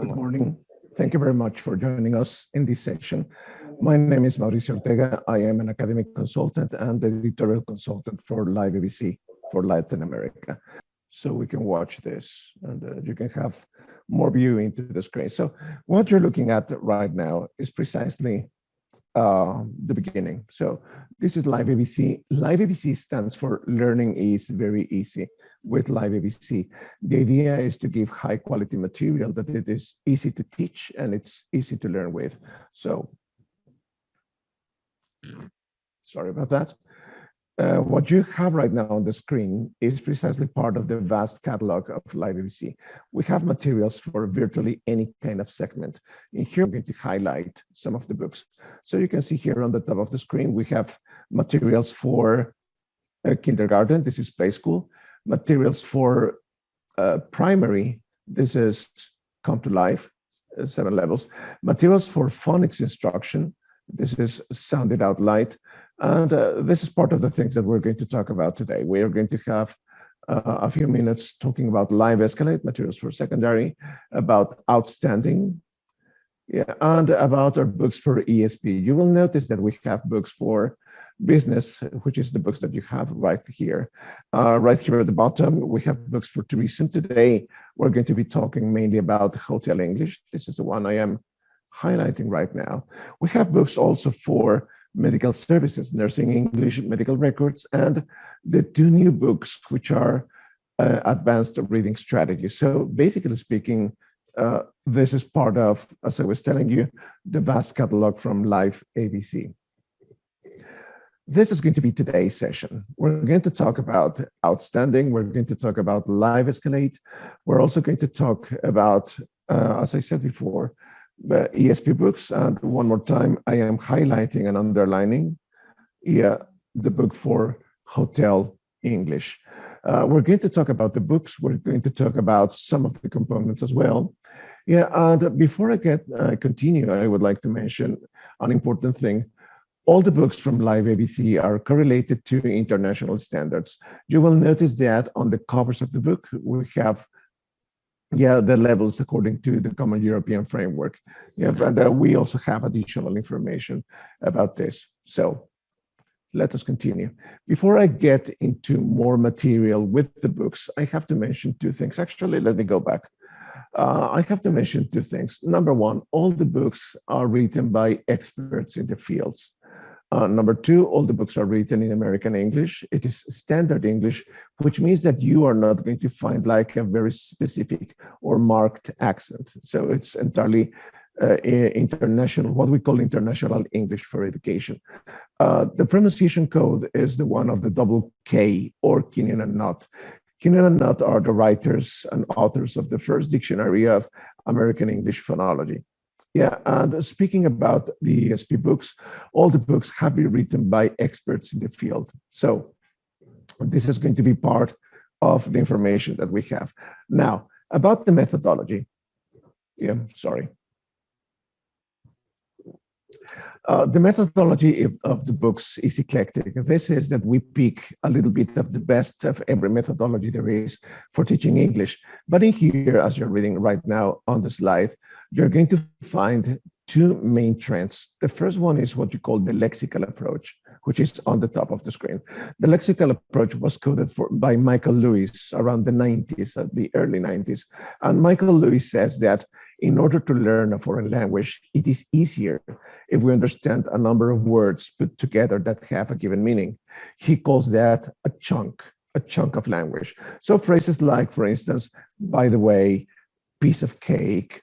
Good morning. Thank you very much for joining us in this session. My name is Mauricio Ortega. I am an academic consultant and editorial consultant for Liveabc for Latin America. So we can watch this and you can have more view into the screen. So what you're looking at right now is precisely the beginning. So this is Liveabc. Liveabc stands for Learning is Very Easy with Liveabc. The idea is to give high quality material that it is easy to teach and it's easy to learn with. So, sorry about that. What you have right now on the screen is precisely part of the vast catalog of Liveabc. We have materials for virtually any kind of segment. In here, I'm going to highlight some of the books. So you can see here on the top of the screen, we have materials for kindergarten. This is play school. Materials for primary. This is Come to Life, 7 levels. Materials for phonics instruction. This is Sound It Out Loud. And this is part of the things that we're going to talk about today. We are going to have a few minutes talking about Liveabc materials for secondary, about outstanding, and about our books for ESP. You will notice that we have books for business, which is the books that you have right here. Right here at the bottom, we have books for tourism. Today, we're going to be talking mainly about hotel English. This is the one I am highlighting right now. We have books also for medical services, nursing English, medical records, and the 2 new books, which are advanced reading strategies. So basically speaking, this is part of, as I was telling you, the vast catalog from Liveabc. This is going to be today's session. We're going to talk about outstanding. We're going to talk about Liveabc. We're also going to talk about, as I said before, the ESP books, and one more time, I am highlighting and underlining the book for hotel English. We're going to talk about the books. We're going to talk about some of the components as well. And before I continue, I would like to mention an important thing. All the books from Liveabc are correlated to international standards. You will notice that on the covers of the book, we have the levels according to the Common European Framework. But we also have additional information about this. So let us continue. Before I get into more material with the books, I have to mention 2 things. Actually, let me go back. I have to mention 2 things. Number 1, all the books are written by experts in the fields. Number 2, all the books are written in American English. It is standard English, which means that you are not going to find like a very specific or marked accent. So it's entirely international, what we call international English for education. The pronunciation code is the one of the double K or Kinnan and Nutt. Kinnan and Nutt are the writers and authors of the first dictionary of American English phonology. And speaking about the ESP books, all the books have been written by experts in the field. So this is going to be part of the information that we have. Now, about the methodology. The methodology of the books is eclectic. This is that we pick a little bit of the best of every methodology there is for teaching English. But in here, as you're reading right now on the slide, you're going to find 2 main trends. The first one is what you call the lexical approach, which is on the top of the screen. The lexical approach was coded by Michael Lewis around the 90s, the early 90s. And Michael Lewis says that in order to learn a foreign language, it is easier if we understand a number of words put together that have a given meaning. He calls that a chunk of language. So phrases like, for instance, by the way, piece of cake,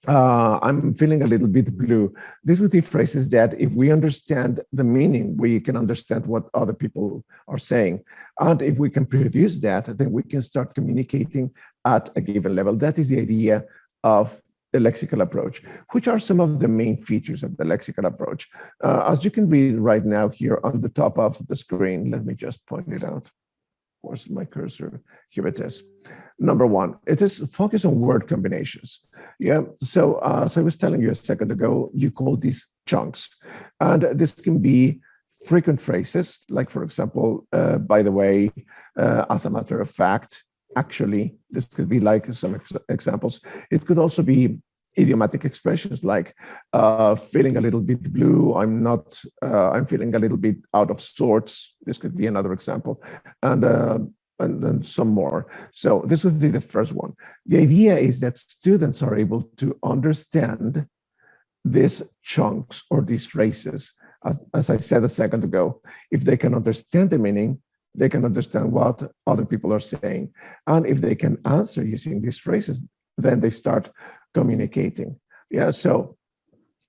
I'm feeling a little bit blue. These would be phrases that if we understand the meaning, we can understand what other people are saying. And if we can produce that, then we can start communicating at a given level. That is the idea of the lexical approach. Which are some of the main features of the lexical approach? As you can read right now here on the top of the screen, let me just point it out. Where's my cursor? Here it is. Number 1, it is focused on word combinations. So as I was telling you a second ago, you call these chunks. And this can be frequent phrases, like, for example, by the way, as a matter of fact, actually. This could be like some examples. It could also be idiomatic expressions like feeling a little bit blue. I'm feeling a little bit out of sorts. This could be another example. And then some more. So this would be the first one. The idea is that students are able to understand these chunks or these phrases. As I said a second ago, if they can understand the meaning, they can understand what other people are saying. And if they can answer using these phrases, then they start communicating. Yeah, so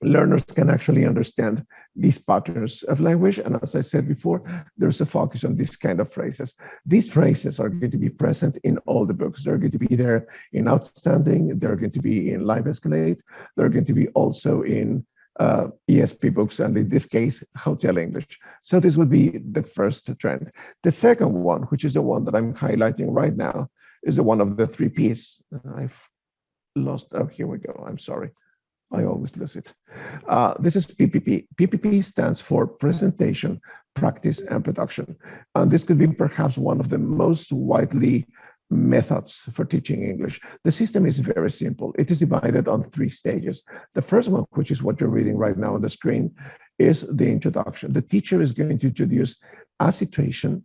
learners can actually understand these patterns of language. And as I said before, there's a focus on this kind of phrases. These phrases are going to be present in all the books. They're going to be there in Outstanding. They're going to be in Liveabc. They're going to be also in ESP books, and in this case, Hotel English. So this would be the first trend. The second one, which is the one that I'm highlighting right now, is the one of the 3 Ps. I've lost, oh, here we go, I'm sorry. I always lose it. This is PPP. PPP stands for Presentation, Practice, and Production. And this could be perhaps one of the most widely methods for teaching English. The system is very simple. It is divided on 3 stages. The first one, which is what you're reading right now on the screen, is the introduction. The teacher is going to introduce a situation,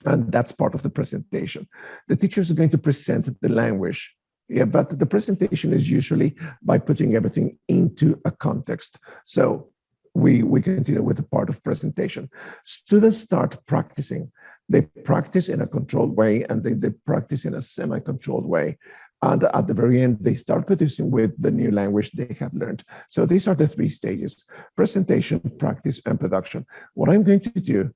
and that's part of the presentation. The teacher is going to present the language. Yeah, but the presentation is usually by putting everything into a context. So we continue with the part of presentation. Students start practicing. They practice in a controlled way, and they practice in a semi-controlled way. And at the very end, they start producing with the new language they have learned. So these are the 3 stages: presentation, practice, and production. What I'm going to do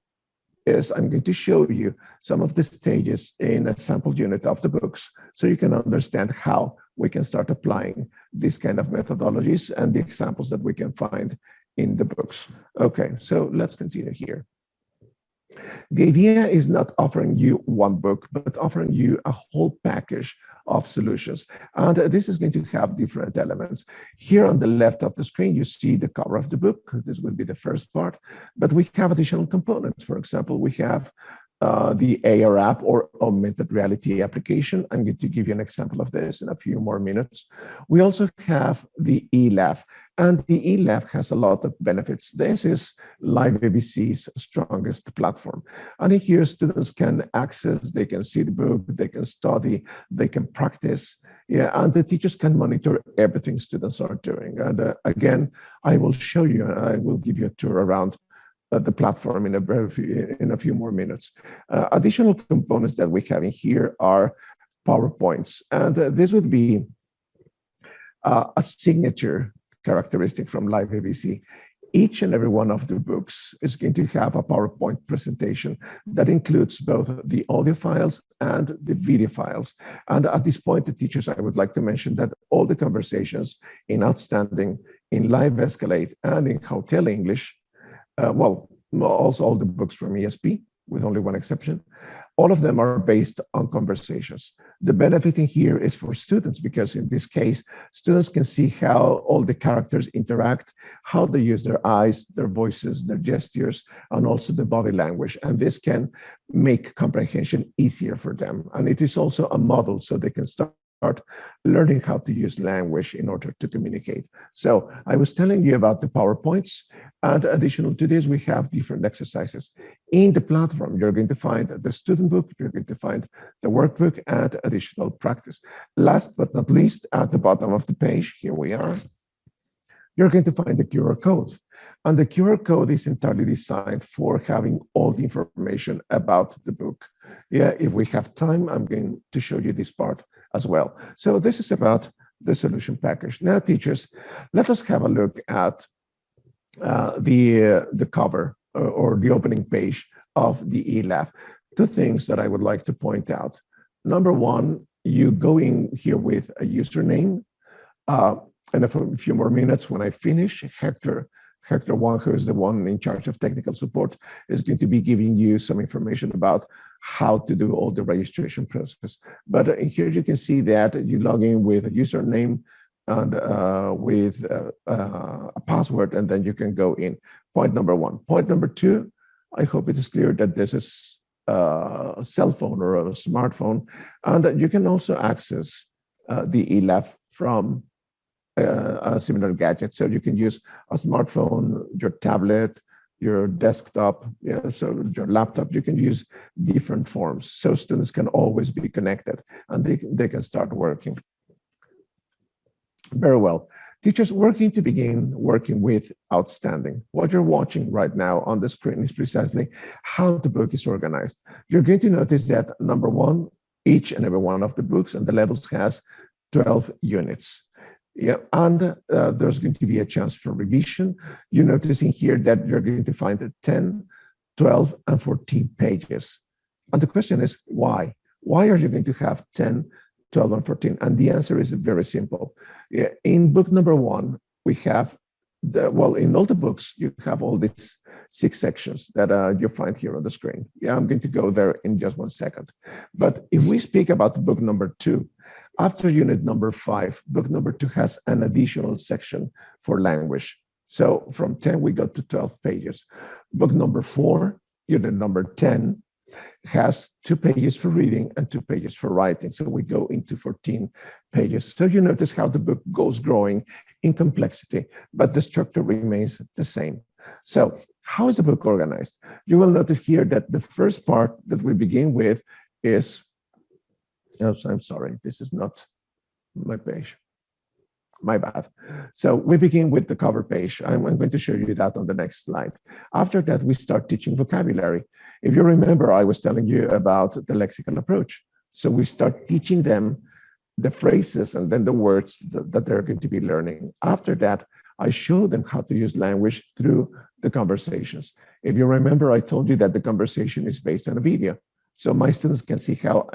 is I'm going to show you some of the stages in a sample unit of the books, so you can understand how we can start applying these kind of methodologies and the examples that we can find in the books. Okay, so let's continue here. The idea is not offering you one book, but offering you a whole package of solutions. And this is going to have different elements. Here on the left of the screen, you see the cover of the book. This will be the first part, but we have additional components. For example, we have the AR app, or augmented reality application. I'm going to give you an example of this in a few more minutes. We also have the eLab, and the eLab has a lot of benefits. This is Liveabc's strongest platform. And here students can access, they can see the book, they can study, they can practice. Yeah, and the teachers can monitor everything students are doing. And again, I will show you, I will give you a tour around the platform in a few more minutes. Additional components that we have in here are PowerPoints, and this would be a signature characteristic from Liveabc. Each and every one of the books is going to have a PowerPoint presentation that includes both the audio files and the video files. And at this point, the teachers, I would like to mention that all the conversations in Outstanding, in Liveabc, and in Hotel English, well, also all the books from ESP, with only one exception, all of them are based on conversations. The benefit in here is for students, because in this case, students can see how all the characters interact, how they use their eyes, their voices, their gestures, and also the body language. And this can make comprehension easier for them. And it is also a model, so they can start learning how to use language in order to communicate. So I was telling you about the PowerPoints, and additional to this, we have different exercises. In the platform, you're going to find the student book, you're going to find the workbook, and additional practice. Last but not least, at the bottom of the page, here we are, you're going to find the QR code. And the QR code is entirely designed for having all the information about the book. Yeah, if we have time, I'm going to show you this part as well. So this is about the solution package. Now, teachers, let us have a look at the cover or the opening page of the eLab. 2 things that I would like to point out. Number one, you go in here with a username. And a few more minutes, when I finish, Hector Wang, who is the one in charge of technical support, is going to be giving you some information about how to do all the registration process. But here you can see that you log in with a username and with a password, and then you can go in. Point number 1. Point number 2, I hope it is clear that this is a cell phone or a smartphone. And you can also access the eLab from a similar gadget. So you can use a smartphone, your tablet, your desktop, so your laptop. You can use different forms. So students can always be connected and they can start working. Very well. Teachers, we're going to begin working with Outstanding. What you're watching right now on the screen is precisely how the book is organized. You're going to notice that number one, each and every one of the books and the levels has 12 units. Yeah, and there's going to be a chance for revision. You're noticing here that you're going to find 10, 12, and 14 pages. And the question is, why? Why are you going to have 10, 12, and 14? And the answer is very simple. In book number one, we have, in all the books, you have all these 6 sections that you find here on the screen. Yeah, I'm going to go there in just 1 second. But if we speak about book number 2, after unit number 5, book number 2 has an additional section for language. So from 10, we go to 12 pages. Book number 4, unit number 10, has 2 pages for reading and 2 pages for writing. So we go into 14 pages. So you notice how the book goes growing in complexity, but the structure remains the same. So how is the book organized? You will notice here that the first part that we begin with is, oh, I'm sorry, this is not my page. My bad. So we begin with the cover page. I'm going to show you that on the next slide. After that, we start teaching vocabulary. If you remember, I was telling you about the lexical approach. So we start teaching them the phrases and then the words that they're going to be learning. After that, I show them how to use language through the conversations. If you remember, I told you that the conversation is based on a video. So my students can see how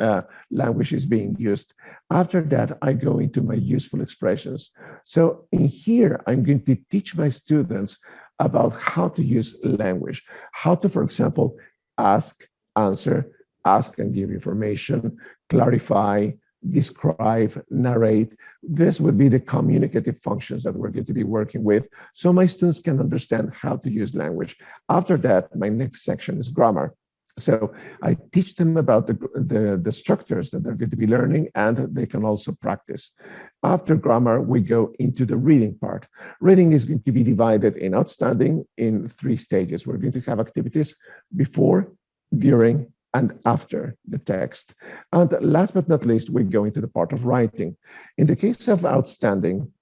language is being used. After that, I go into my useful expressions. So in here, I'm going to teach my students about how to use language, how to, for example, ask, answer, ask and give information, clarify, describe, narrate. This would be the communicative functions that we're going to be working with, so my students can understand how to use language. After that, my next section is grammar. So I teach them about the structures that they're going to be learning, and they can also practice. After grammar, we go into the reading part. Reading is going to be divided in Outstanding in 3 stages. We're going to have activities before, during, and after the text. And last but not least, we go into the part of writing. In the case of Outstanding,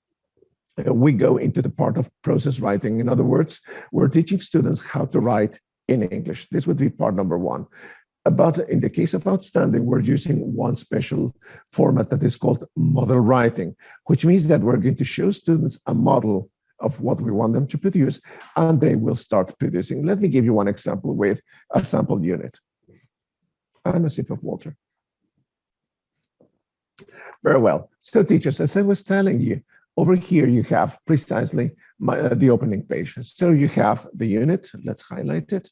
we go into the part of process writing. In other words, we're teaching students how to write in English. This would be part number 1. But in the case of Outstanding, we're using one special format that is called model writing, which means that we're going to show students a model of what we want them to produce, and they will start producing. Let me give you one example with a sample unit. And a sip of water. Very well. So teachers, as I was telling you, over here you have precisely the opening page. So you have the unit, let's highlight it.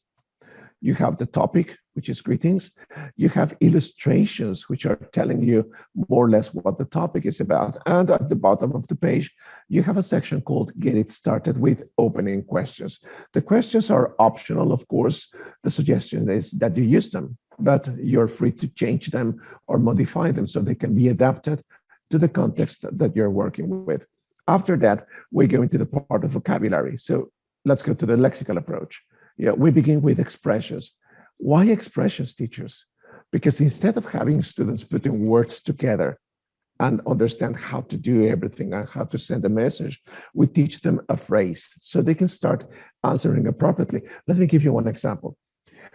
You have the topic, which is greetings. You have illustrations, which are telling you more or less what the topic is about. And at the bottom of the page, you have a section called Get It Started with Opening Questions. The questions are optional, of course. The suggestion is that you use them, but you're free to change them or modify them so they can be adapted to the context that you're working with. After that, we go into the part of vocabulary. So let's go to the lexical approach. Yeah, we begin with expressions. Why expressions, teachers? Because instead of having students putting words together and understand how to do everything and how to send a message, we teach them a phrase so they can start answering appropriately. Let me give you one example.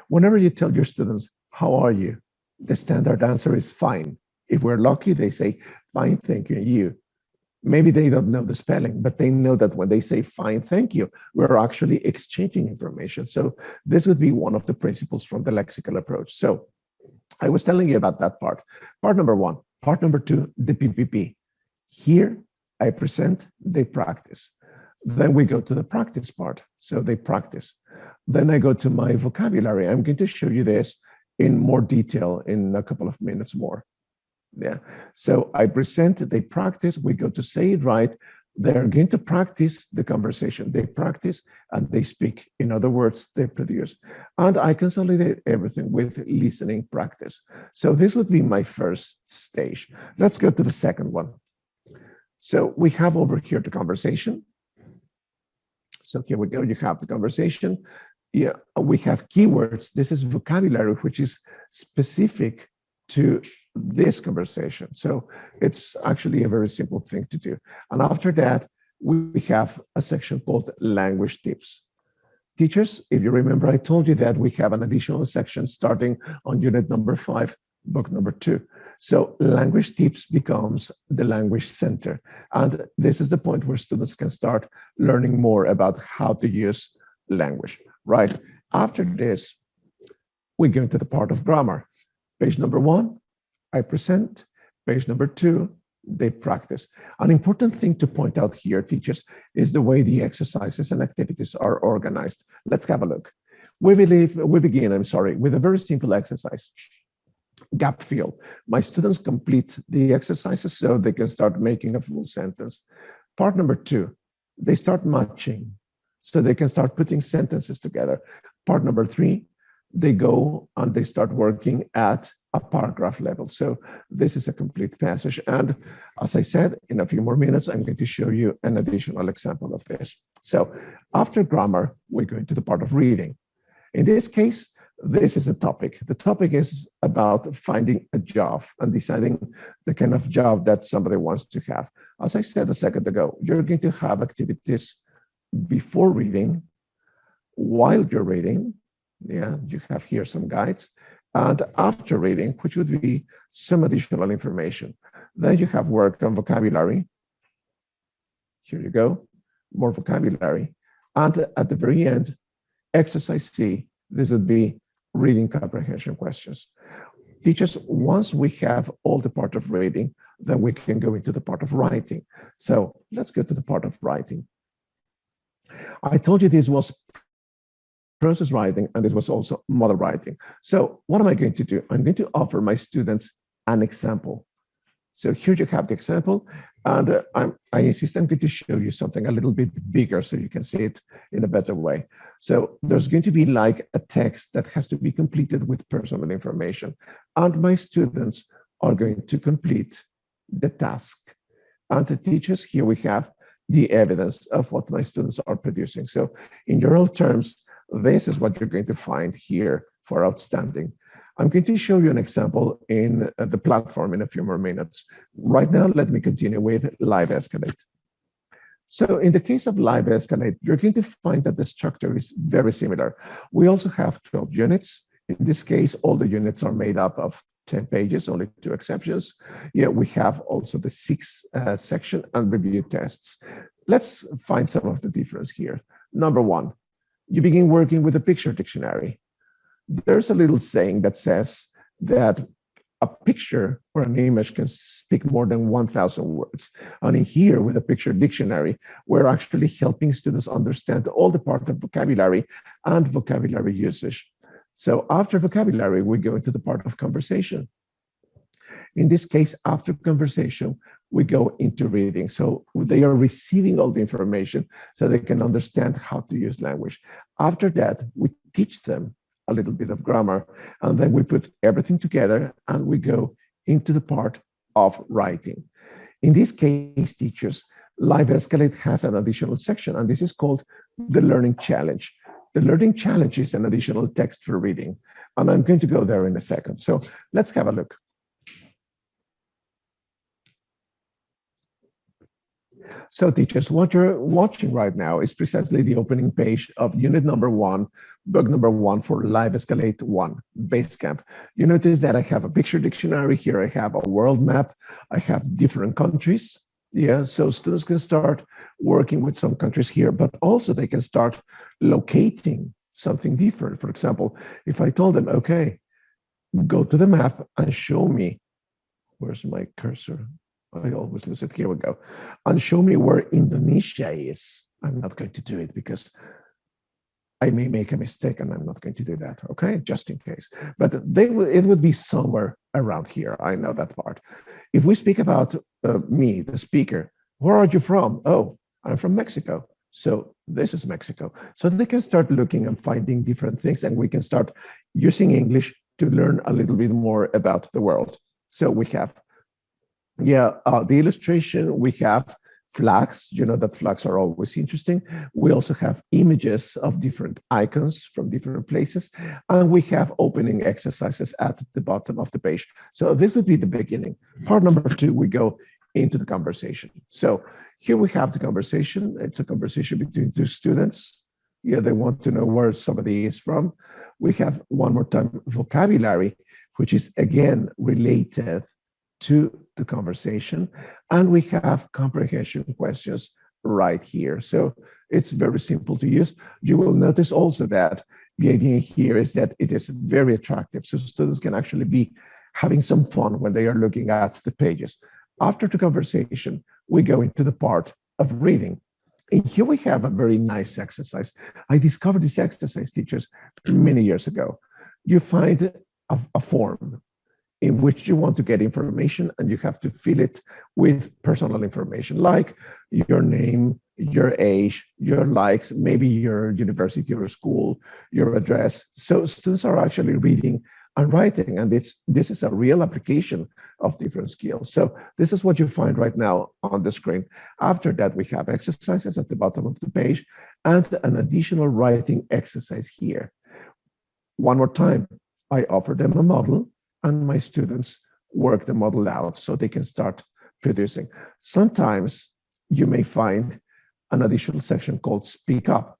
Whenever you tell your students, how are you? The standard answer is fine. If we're lucky, they say, fine, thank you, and you. Maybe they don't know the spelling, but they know that when they say fine, thank you, we're actually exchanging information. So this would be one of the principles from the lexical approach. So I was telling you about that part. Part number 1. Part number 2, the PPP. Here I present, they practice. Then we go to the practice part. So they practice. Then I go to my vocabulary. I'm going to show you this in more detail in a couple of minutes more. Yeah. So I present, they practice, we go to say it right, They're going to practice the conversation. They practice and they speak. In other words, they produce. And I consolidate everything with listening practice. So this would be my first stage. Let's go to the second one. So we have over here the conversation. So here we go. You have the conversation. Yeah, we have keywords. This is vocabulary, which is specific to this conversation. So it's actually a very simple thing to do. And after that, we have a section called language tips. Teachers, if you remember, I told you that we have an additional section starting on unit number 5, book number 2. So language tips becomes the language center. And this is the point where students can start learning more about how to use language, right? After this, we go into the part of grammar. Page number 1, I present. Page number 2, they practice. An important thing to point out here, teachers, is the way the exercises and activities are organized. Let's have a look. We begin with a very simple exercise. Gap fill. My students complete the exercises so they can start making a full sentence. Part number 2, they start matching so they can start putting sentences together. Part number 3, they go and they start working at a paragraph level. So this is a complete passage. And as I said, in a few more minutes, I'm going to show you an additional example of this. So after grammar, we go into the part of reading. In this case, this is a topic. The topic is about finding a job and deciding the kind of job that somebody wants to have. As I said a second ago, you're going to have activities before reading, while you're reading. Yeah, you have here some guides. And after reading, which would be some additional information. Then you have work on vocabulary. Here you go, more vocabulary. And at the very end, exercise C, this would be reading comprehension questions. Teachers, once we have all the part of reading, then we can go into the part of writing. So let's go to the part of writing. I told you this was process writing, and this was also model writing. So what am I going to do? I'm going to offer my students an example. So here you have the example, and I insist I'm going to show you something a little bit bigger so you can see it in a better way. So there's going to be like a text that has to be completed with personal information, and my students are going to complete the task. And the teachers, here we have the evidence of what my students are producing. So in general terms, this is what you're going to find here for outstanding. I'm going to show you an example in the platform in a few more minutes. Right now, let me continue with Liveabc. So in the case of Liveabc, you're going to find that the structure is very similar. We also have 12 units. In this case, all the units are made up of 10 pages, only 2 exceptions. Yeah, we have also the 6 section and review tests. Let's find some of the difference here. Number 1, you begin working with a picture dictionary. There's a little saying that says that a picture or an image can speak more than 1,000 words. And in here, with a picture dictionary, we're actually helping students understand all the part of vocabulary and vocabulary usage. So after vocabulary, we go into the part of conversation. In this case, after conversation, we go into reading. So they are receiving all the information so they can understand how to use language. After that, we teach them a little bit of grammar, and then we put everything together and we go into the part of writing. In this case, teachers, Liveabc has an additional section, and this is called the Learning Challenge. The Learning Challenge is an additional text for reading, and I'm going to go there in a second. So let's have a look. So teachers, what you're watching right now is precisely the opening page of unit number 1, book number 1 for Liveabc 1, Basecamp. You notice that I have a picture dictionary here. I have a world map. I have different countries. Yeah, so students can start working with some countries here, but also they can start locating something different. For example, if I told them, okay, go to the map and show me, where's my cursor? I always lose it. Here we go. And show me where Indonesia is. I'm not going to do it because I may make a mistake, and I'm not going to do that, okay? Just in case. But it would be somewhere around here. I know that part. If we speak about me, the speaker, Where are you from? Oh, I'm from Mexico. So this is Mexico. So they can start looking and finding different things, and we can start using English to learn a little bit more about the world. So we have, the illustration, we have flags, you know that flags are always interesting. We also have images of different icons from different places, and we have opening exercises at the bottom of the page. So this would be the beginning. Part number two, we go into the conversation. So here we have the conversation. It's a conversation between two students. Yeah, they want to know where somebody is from. We have one more time vocabulary, which is again related to the conversation. And we have comprehension questions right here. So it's very simple to use. You will notice also that the idea here is that it is very attractive. So students can actually be having some fun when they are looking at the pages. After the conversation, we go into the part of reading. And here we have a very nice exercise. I discovered this exercise, teachers, many years ago. You find a form in which you want to get information, and you have to fill it with personal information like your name, your age, your likes, maybe your university or school, your address. So students are actually reading and writing, and this is a real application of different skills. So this is what you find right now on the screen. After that, we have exercises at the bottom of the page and an additional writing exercise here. One more time, I offer them a model, and my students work the model out so they can start producing. Sometimes you may find an additional section called Speak Up.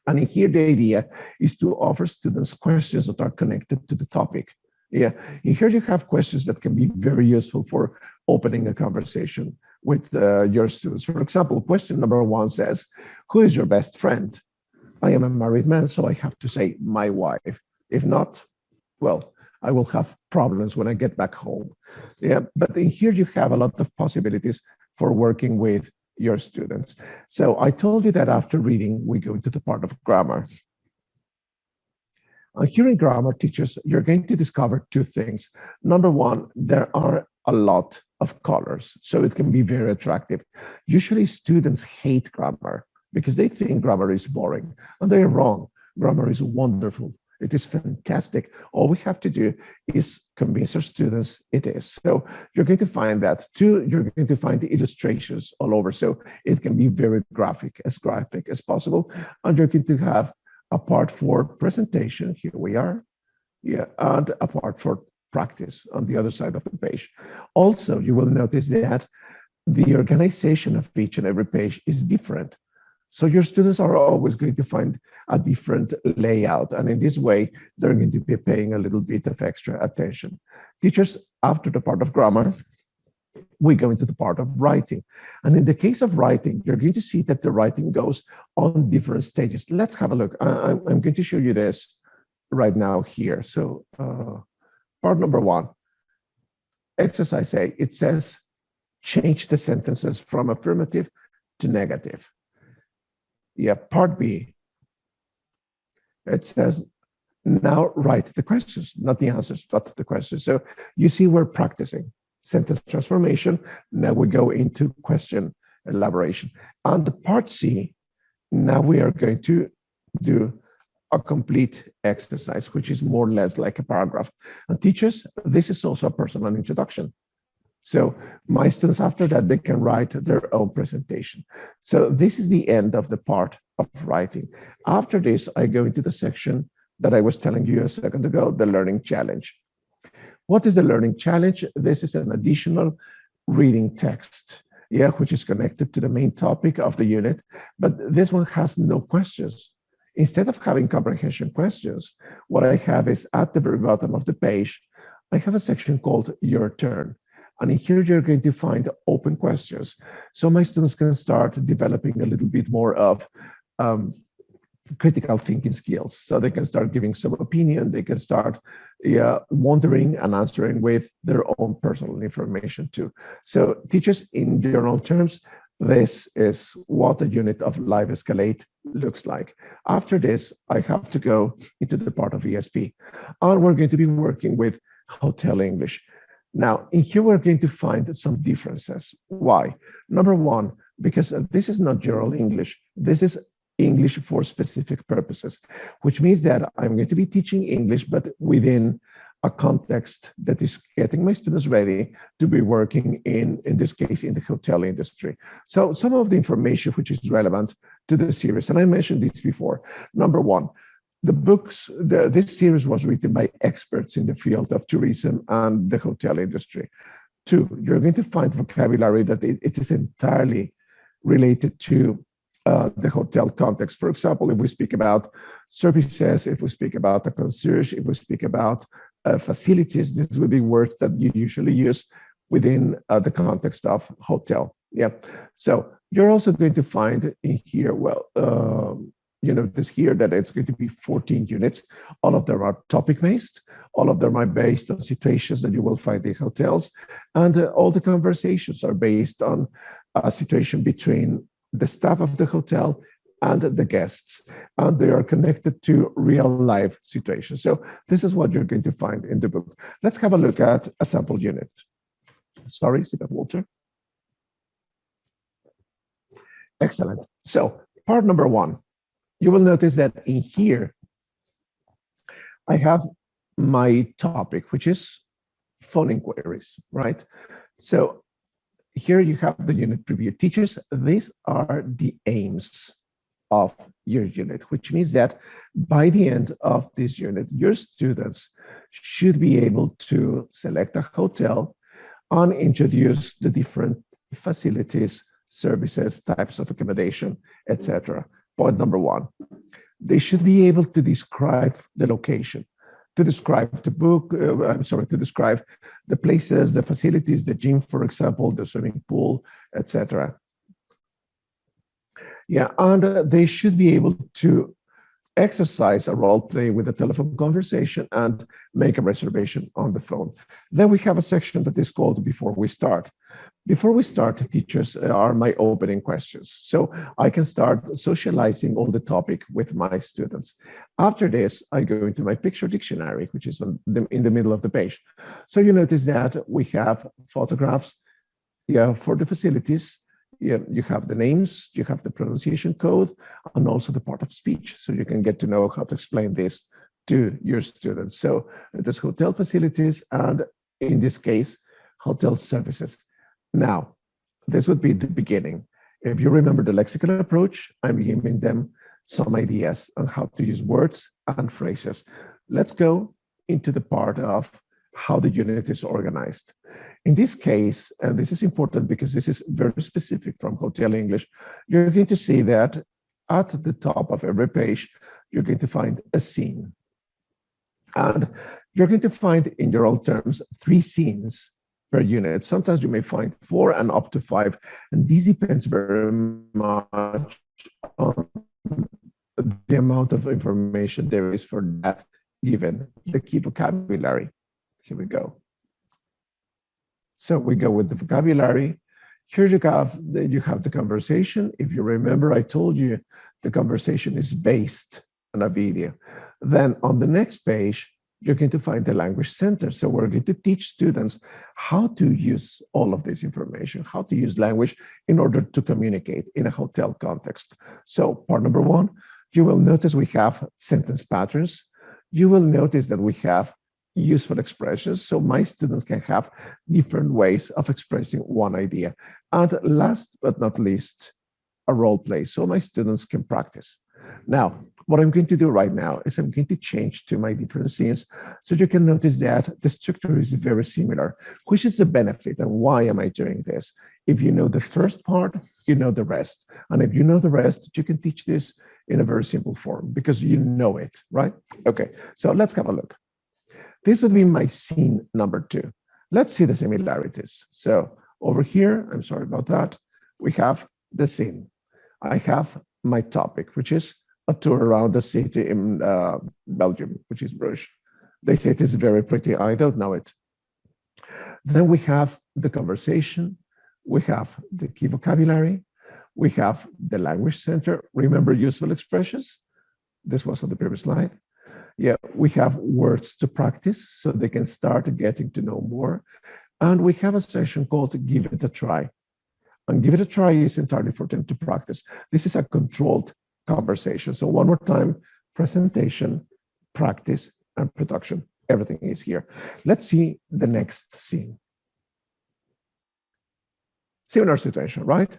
And in here, the idea is to offer students questions that are connected to the topic. Yeah, in here you have questions that can be very useful for opening a conversation with your students. For example, question number one says, who is your best friend? I am a married man, so I have to say my wife. If not, well, I will have problems when I get back home. Yeah, but in here you have a lot of possibilities for working with your students. So I told you that after reading, we go into the part of grammar. Here in grammar, teachers, you're going to discover two things. Number one, there are a lot of colors, so it can be very attractive. Usually students hate grammar because they think grammar is boring, and they are wrong. Grammar is wonderful. It is fantastic. All we have to do is convince our students it is. So you're going to find that. Two, you're going to find the illustrations all over. So it can be very graphic as possible. And you're going to have a part for presentation. Here we are. Yeah, and a part for practice on the other side of the page. Also, you will notice that the organization of each and every page is different. So your students are always going to find a different layout. And in this way, they're going to be paying a little bit of extra attention. Teachers, after the part of grammar, we go into the part of writing. And in the case of writing, you're going to see that the writing goes on different stages. Let's have a look. I'm going to show you this right now here. So part number one, exercise A, it says, change the sentences from affirmative to negative. Yeah, part B, it says, now write the questions, not the answers, but the questions. So you see we're practicing sentence transformation. Now we go into question elaboration. On the part C, now we are going to do a complete exercise, which is more or less like a paragraph. And teachers, this is also a personal introduction. So my students, after that, they can write their own presentation. So this is the end of the part of writing. After this, I go into the section that I was telling you a second ago, the learning challenge. What is the learning challenge? This is an additional reading text, yeah, which is connected to the main topic of the unit, but this one has no questions. Instead of having comprehension questions, what I have is at the very bottom of the page, I have a section called Your Turn. And in here, you're going to find open questions. So my students can start developing a little bit more of critical thinking skills. So they can start giving some opinion. They can start wondering and answering with their own personal information too. So teachers, in general terms, this is what a unit of Live Escalate looks like. After this, I have to go into the part of ESP. And we're going to be working with hotel English. Now, in here, we're going to find some differences. Why? Number one, because this is not general English. This is English for specific purposes, which means that I'm going to be teaching English, but within a context that is getting my students ready to be working in this case, in the hotel industry. So some of the information which is relevant to the series, and I mentioned this before. Number one, the books, this series was written by experts in the field of tourism and the hotel industry. Two, you're going to find vocabulary that it is entirely related to the hotel context. For example, if we speak about services, if we speak about a concierge, if we speak about facilities, these would be words that you usually use within the context of hotel. Yeah. So you're also going to find in here, well, you notice here that it's going to be 14 units. All of them are topic-based. All of them are based on situations that you will find in hotels. And all the conversations are based on a situation between the staff of the hotel and the guests, and they are connected to real life situations. So this is what you're going to find in the book. Let's have a look at a sample unit. Sorry, sip of water. Excellent. So part number one, you will notice that in here, I have my topic, which is phone inquiries, right? So here you have the unit preview. Teachers, these are the aims of your unit, which means that by the end of this unit, your students should be able to select a hotel and introduce the different facilities, services, types of accommodation, etc. Point number one, they should be able to describe the location, to describe the book, to describe the places, the facilities, the gym, for example, the swimming pool, etc. Yeah, and they should be able to exercise a role play with a telephone conversation and make a reservation on the phone. Then we have a section that is called Before We Start. Before we start, teachers, are my opening questions. So I can start socializing on the topic with my students. After this, I go into my picture dictionary, which is in the middle of the page. So you notice that we have photographs, yeah, for the facilities. You have the names, you have the pronunciation code, and also the part of speech. So you can get to know how to explain this to your students. So there's hotel facilities, and in this case, hotel services. Now, this would be the beginning. If you remember the lexical approach, I'm giving them some ideas on how to use words and phrases. Let's go into the part of how the unit is organized. In this case, and this is important because this is very specific from hotel English, you're going to see that at the top of every page, you're going to find a scene. And you're going to find, in general terms, 3 scenes per unit. Sometimes you may find 4 and up to 5, and this depends very much on the amount of information there is for that given, the key vocabulary. Here we go. So we go with the vocabulary. Here you have the conversation. If you remember, I told you the conversation is based on a video. Then on the next page, you're going to find the language center. So we're going to teach students how to use all of this information, how to use language in order to communicate in a hotel context. So part number 1, you will notice we have sentence patterns. You will notice that we have useful expressions, so my students can have different ways of expressing one idea. And last but not least, a role play, so my students can practice. Now, what I'm going to do right now is I'm going to change to my different scenes, so you can notice that the structure is very similar, which is the benefit and why am I doing this? If you know the first part, you know the rest. And if you know the rest, you can teach this in a very simple form because you know it, right? Okay, so let's have a look. This would be my scene number 2. Let's see the similarities. So over here, I'm sorry about that, we have the scene. I have my topic, which is a tour around the city in Belgium, which is Bruges. They say it is very pretty. I don't know it. Then we have the conversation. We have the key vocabulary. We have the language center. Remember useful expressions? This was on the previous slide. Yeah, we have words to practice so they can start getting to know more. And we have a session called Give It a Try. And Give It a Try is entirely for them to practice. This is a controlled conversation. So one more time, presentation, practice, and production. Everything is here. Let's see the next scene. Similar situation, right?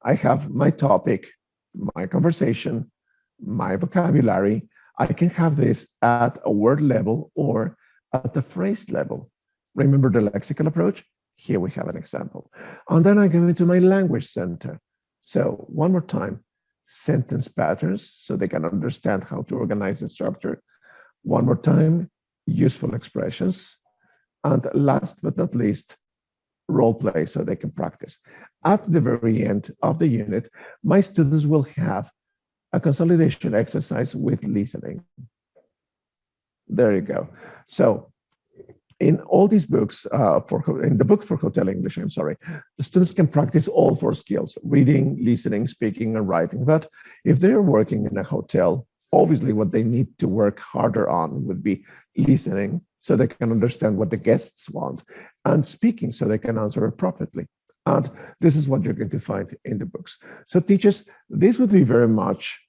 I have my topic, my conversation, my vocabulary. I can have this at a word level or at the phrase level. Remember the lexical approach? Here we have an example. And then I go into my language center. So one more time, sentence patterns, so they can understand how to organize the structure. One more time, useful expressions. And last but not least, role play, so they can practice. At the very end of the unit, my students will have a consolidation exercise with listening. There you go. So in all these books, in the book for Hotel English, I'm sorry, the students can practice all four skills: reading, listening, speaking, and writing. But if they're working in a hotel, obviously what they need to work harder on would be listening, so they can understand what the guests want, and speaking, so they can answer appropriately. And this is what you're going to find in the books. So teachers, this would be very much